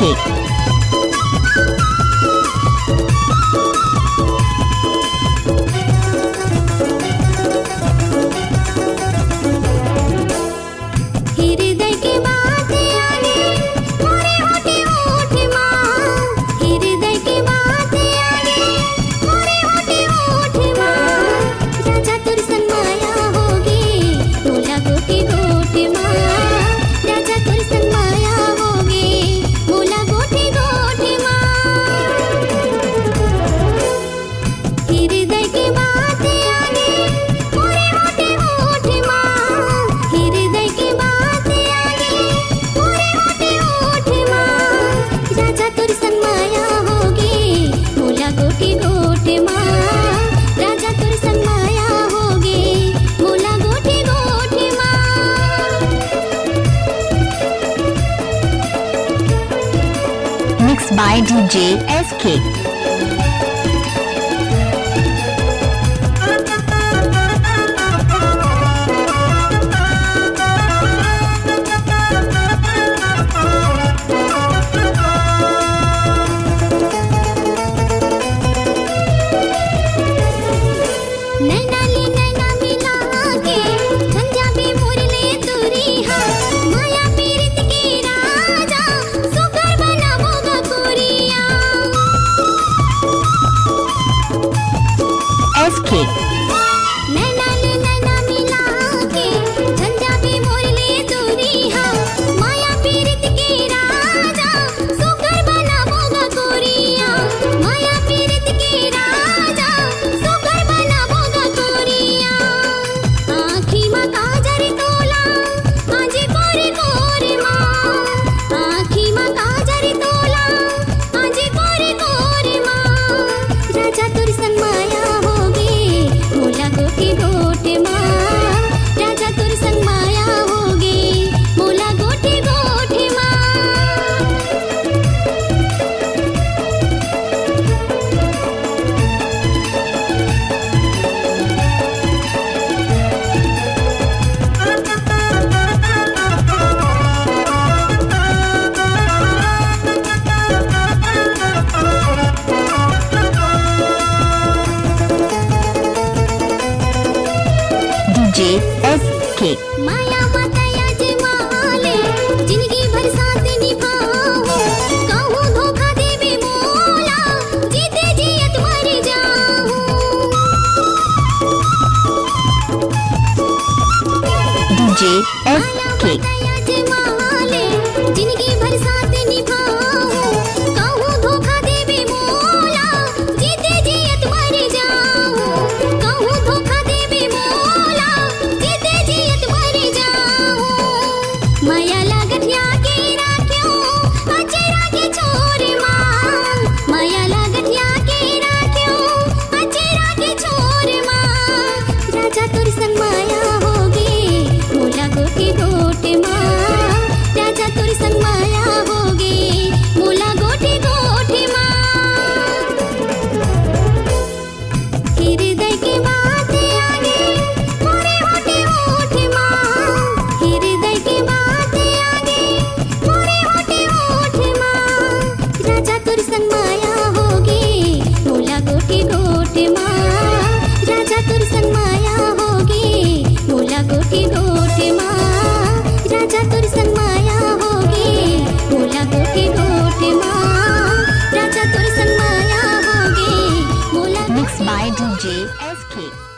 SK. Mixed by DJ SK. SK. DJ SK. माया माता यजमाले जिंदगी भर साथ निभाओ, कहूँ धोखा देवे मोला जीते जियत मर जाऊं। DJ SK. यजमाले जिंदगी भर साथ निभाओ, कहूँ धोखा देवे मोला जीते जियत मर जाऊं। कहूँ धोखा देवे मोला जीते जियत मर जाऊं। माया लागठिया के राख्यो अचेरा के छोर मां, माया लागठिया के राख्यो अचेरा के छोर मां। राजा तोर संग माया होगी मोला गोटी गोट मां, राजा तोर संग माया होगी मोला गोटी गोट मां। हृदय की बात आगे मोरे होठे होठ मां, हृदय की बात आगे मोरे होठे होठ मां। राजा तोर संग माया होगी मोला गोटी गोट मां, राजा तोर संग माया होगी मोला गोटी गोट मां, राजा तोर संग माया होगी मोला गोटी गोट मां, राजा तोर संग माया होगी मोला। Mixed by DJ SK.